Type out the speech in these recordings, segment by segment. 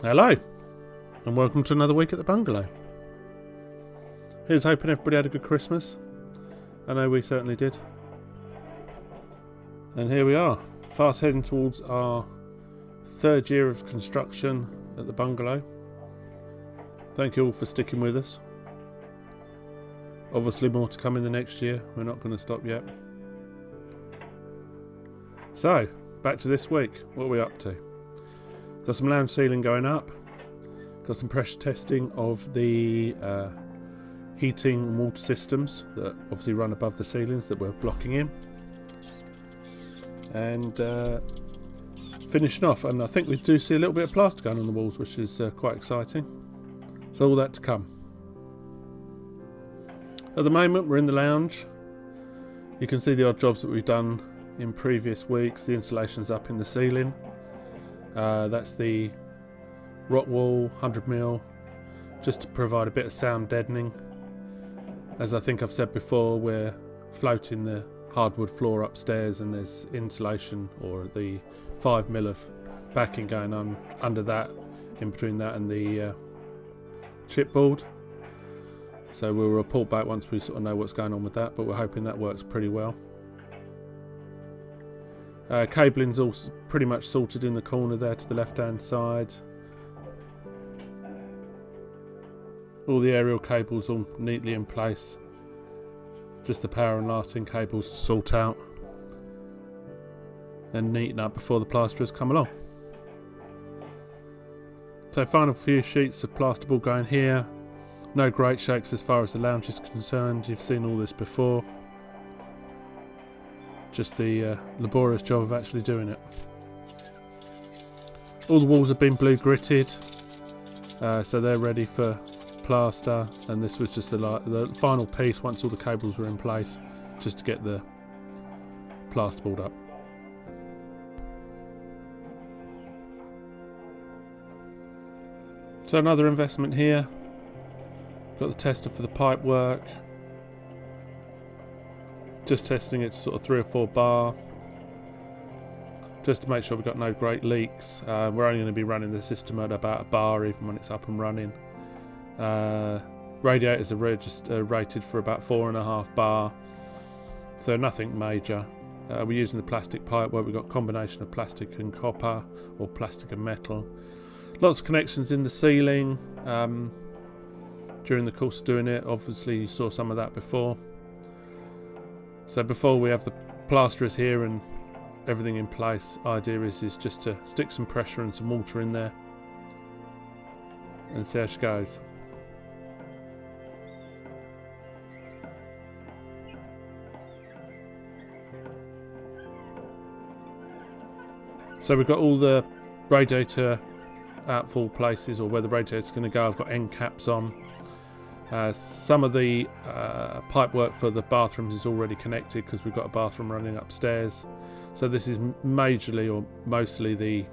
Hello, and welcome to another week at the bungalow. Here's hoping everybody had a good Christmas. I know we certainly did. And here we are, fast heading towards our third year of construction at the bungalow. Thank you all for sticking with us. Obviously more to come in the next year, we're not going to stop yet. So, back to this week, what are we up to? Got some lounge ceiling going up, got some pressure testing of the heating and water systems that obviously run above the ceilings that we're blocking in, and finishing off, and I think we do see a little bit of plaster going on the walls, which is quite exciting. So all that to come. At the moment we're in the lounge. You can see the odd jobs that we've done in previous weeks. The insulation's up in the ceiling. That's the rock wall 100mm, just to provide a bit of sound deadening. As I think I've said before, we're floating the hardwood floor upstairs, and there's insulation, or the 5mm of backing going on under that, in between that and the chipboard. So we'll report back once we sort of know what's going on with that, but we're hoping that works pretty well. Cabling's all pretty much sorted in the corner there to the left hand side. All the aerial cables all neatly in place. Just the power and lighting cables to sort out and neaten up before the plasterers come along. So final few sheets of plasterboard going here. No great shakes as far as the lounge is concerned. You've seen all this before. Just the laborious job of actually doing it. All the walls have been blue gritted, so they're ready for plaster, and this was just the final piece once all the cables were in place, just to get the plasterboard up. So another investment here. Got the tester for the pipe work. Just testing it to sort of 3 or 4 bar, just to make sure we've got no great leaks. We're only going to be running the system at about 1 bar even when it's up and running. Radiators are just rated for about 4.5 bar, so nothing major. We're using the plastic pipe work. We've got a combination of plastic and copper, or plastic and metal. Lots of connections in the ceiling during the course of doing it. Obviously you saw some of that before. So before we have the plasterers here and everything in place, idea is just to stick some pressure and some water in there and see how she goes. So we've got all the radiator outfall places, or where the radiator's going to go. I've got end caps on. Some of the pipe work for the bathrooms is already connected because we've got a bathroom running upstairs. So this is majorly or mostly the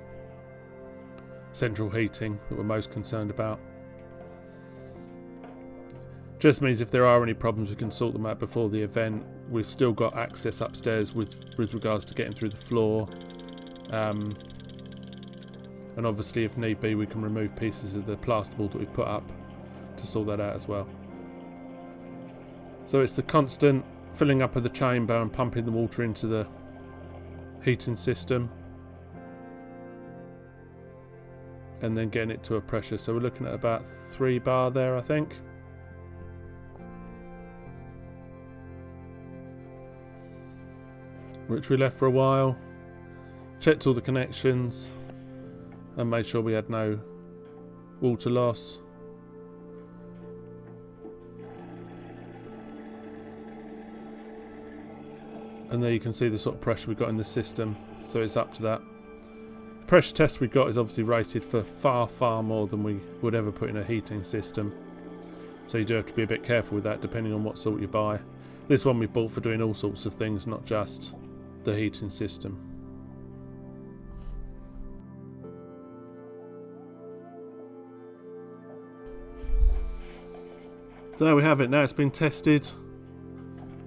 central heating that we're most concerned about. Just means if there are any problems, we can sort them out before the event. We've still got access upstairs with regards to getting through the floor. And obviously if need be, we can remove pieces of the plasterboard that we've put up to sort that out as well. So it's the constant filling up of the chamber and pumping the water into the heating system, and then getting it to a pressure. So we're looking at about 3 bar there, I think. Which we left for a while, checked all the connections and made sure we had no water loss. And there you can see the sort of pressure we've got in the system, so it's up to that. The pressure test we got is obviously rated for far more than we would ever put in a heating system, so you do have to be a bit careful with that depending on what sort you buy. This one we bought for doing all sorts of things, not just the heating system. So there we have it. Now it's been tested.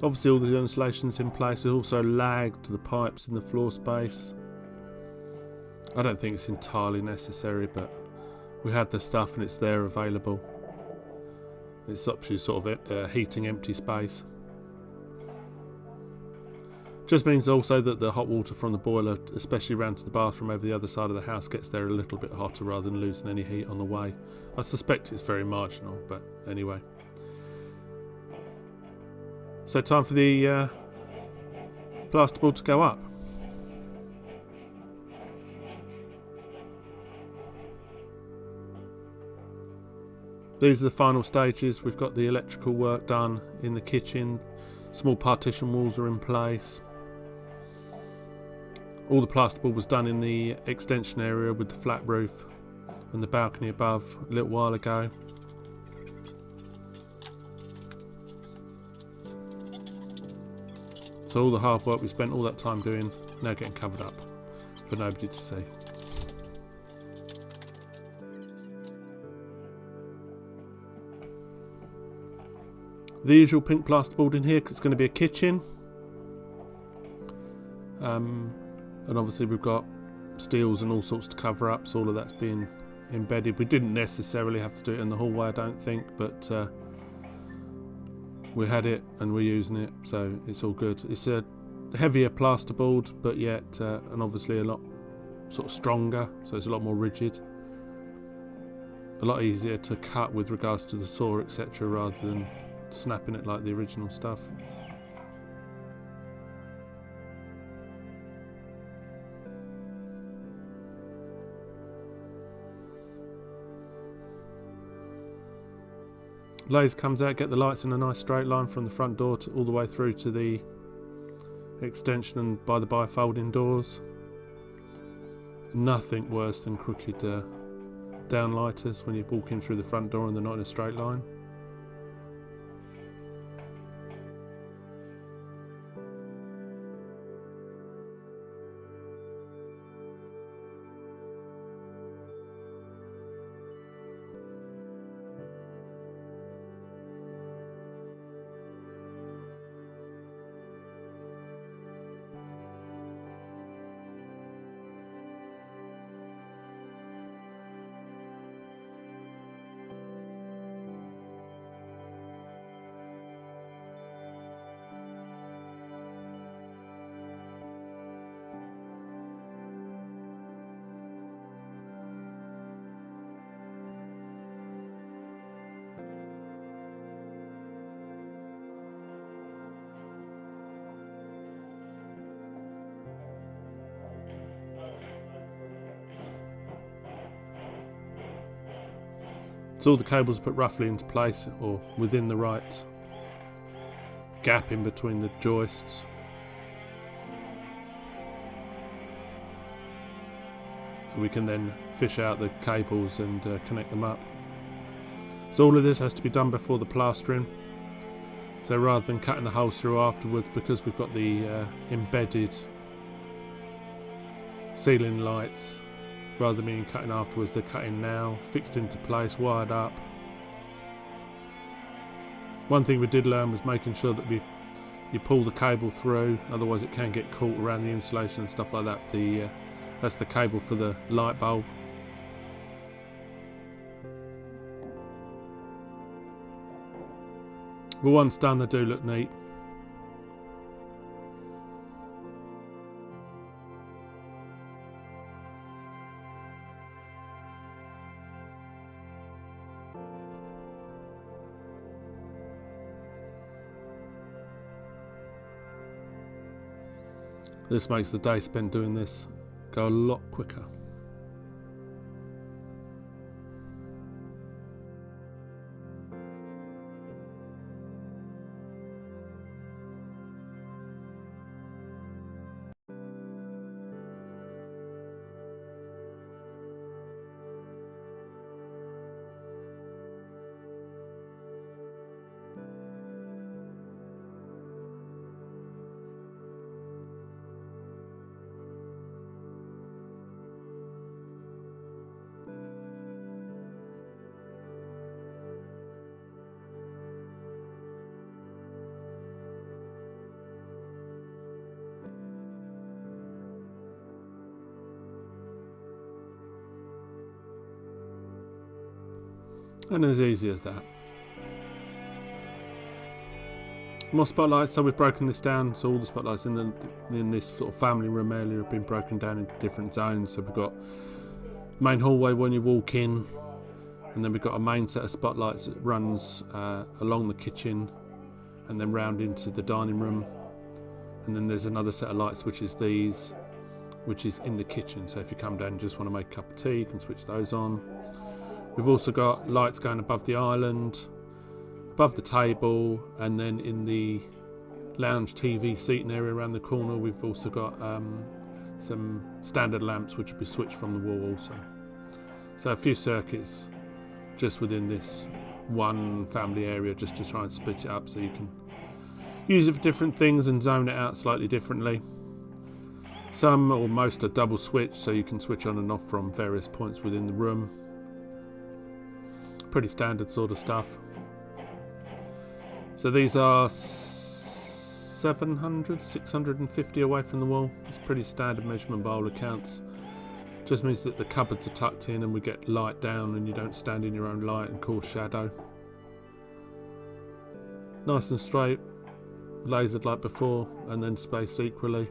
Obviously all the insulation's in place. We've also lagged the pipes in the floor space. I don't think it's entirely necessary, but we had the stuff and it's there available. It stops you sort of heating empty space. Just means also that the hot water from the boiler, especially round to the bathroom over the other side of the house, gets there a little bit hotter rather than losing any heat on the way. I suspect it's very marginal, but anyway. So time for the plasterboard to go up. These are the final stages. We've got the electrical work done in the kitchen. Small partition walls are in place. All the plasterboard was done in the extension area with the flat roof and the balcony above a little while ago. So all the hard work we spent all that time doing now getting covered up for nobody to see. The usual pink plasterboard in here because it's going to be a kitchen. And obviously we've got steels and all sorts to cover up, so all of that's being embedded. We didn't necessarily have to do it in the hallway, I don't think, but we had it and we're using it, so it's all good. It's a heavier plasterboard, but yet and obviously a lot sort of stronger, so it's a lot more rigid, a lot easier to cut with regards to the saw, etc., rather than snapping it like the original stuff. Laser comes out, get the lights in a nice straight line from the front door all the way through to the extension and by the bifolding doors. Nothing worse than crooked downlighters when you're walking through the front door and they're not in a straight line. So all the cables are put roughly into place or within the right gap in between the joists. So we can then fish out the cables and connect them up. So all of this has to be done before the plastering. So rather than cutting the holes through afterwards, because we've got the embedded ceiling lights, rather than being cutting afterwards, they're cutting now, fixed into place, wired up. One thing we did learn was making sure that you pull the cable through, otherwise it can get caught around the insulation and stuff like that. That's the cable for the light bulb. But once done, they do look neat. This makes the day spent doing this go a lot quicker. And as easy as that. More spotlights, so we've broken this down, so all the spotlights in this sort of family room area have been broken down into different zones. So we've got main hallway when you walk in, and then we've got a main set of spotlights that runs along the kitchen and then round into the dining room, and then there's another set of lights which is these, which is in the kitchen. So if you come down and just want to make a cup of tea, you can switch those on. We've also got lights going above the island, above the table, and then in the lounge TV seating area around the corner we've also got some standard lamps which will be switched from the wall also. So a few circuits just within this one family area, just to try and split it up so you can use it for different things and zone it out slightly differently. Some or most are double switched, so you can switch on and off from various points within the room. Pretty standard sort of stuff. So these are 650 away from the wall. It's pretty standard measurement by all accounts. Just means that the cupboards are tucked in and we get light down and you don't stand in your own light and cause shadow. Nice and straight, lasered like before, and then spaced equally.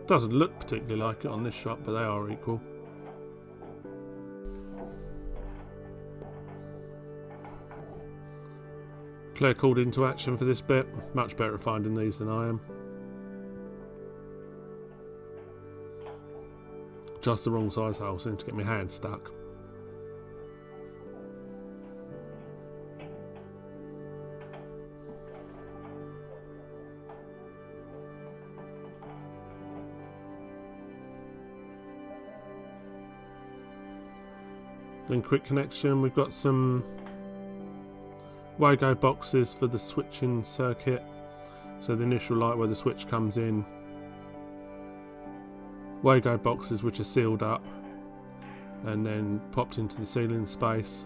Doesn't look particularly like it on this shot, but they are equal. Claire called into action for this bit. Much better at finding these than I am. Just the wrong size hole, seems to get my hand stuck. Then quick connection, we've got some Wago boxes for the switching circuit. So the initial light where the switch comes in. Wago boxes which are sealed up and then popped into the ceiling space.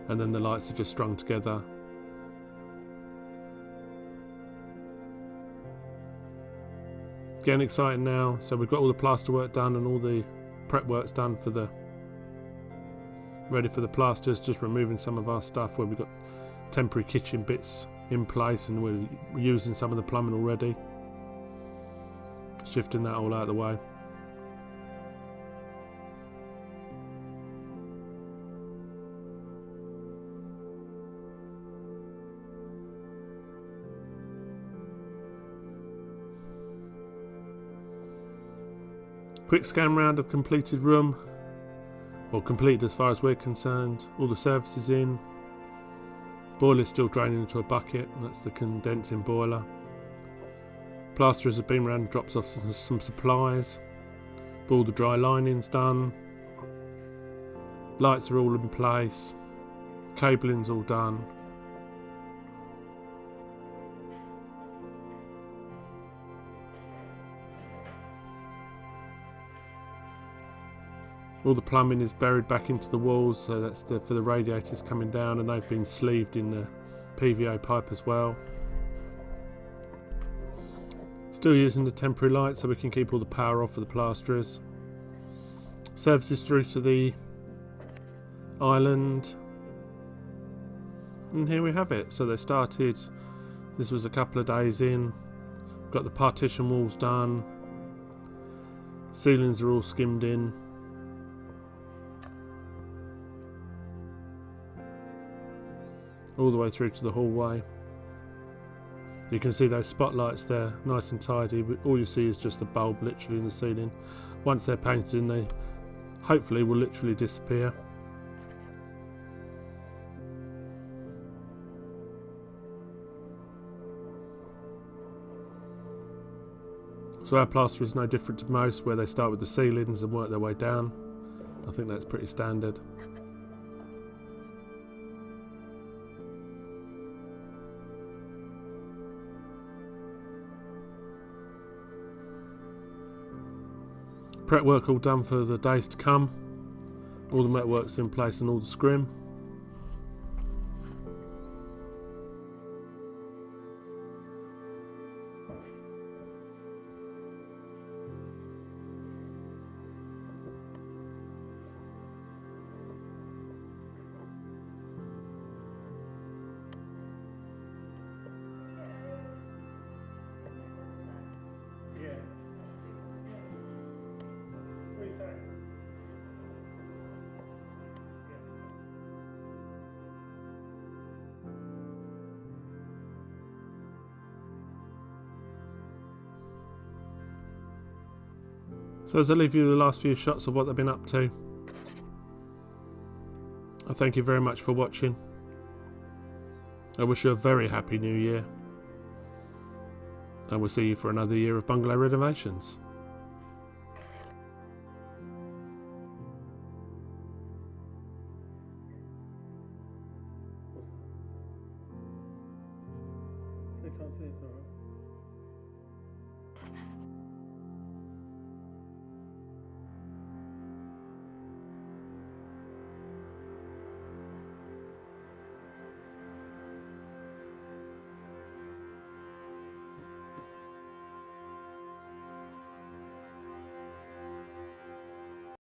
And then the lights are just strung together. Getting exciting now. So we've got all the plaster work done and all the prep work's done for the ready for the plasters, just removing some of our stuff where we've got temporary kitchen bits in place and we're using some of the plumbing already. Shifting that all out of the way. Quick scan round of the completed room. Or completed as far as we're concerned. All the services in. Boiler's still draining into a bucket, and that's the condensing boiler. Plasterers have been around and dropped off some supplies. All the dry lining's done. Lights are all in place. Cabling's all done. All the plumbing is buried back into the walls, so that's for the radiators coming down, and they've been sleeved in the PVA pipe as well. Still using the temporary light so we can keep all the power off for the plasterers. Services through to the island. And here we have it. So they started, this was a couple of days in. Got the partition walls done. Ceilings are all skimmed in. All the way through to the hallway. You can see those spotlights there, nice and tidy, but all you see is just the bulb literally in the ceiling. Once they're painted in, they hopefully will literally disappear. So our plaster is no different to most, where they start with the ceilings and work their way down. I think that's pretty standard. Prep work all done for the days to come. All the metalwork's in place and all the scrim. So as I leave you the last few shots of what they've been up to, I thank you very much for watching. I wish you a very happy new year, and we'll see you for another year of bungalow renovations. They can't see it, alright.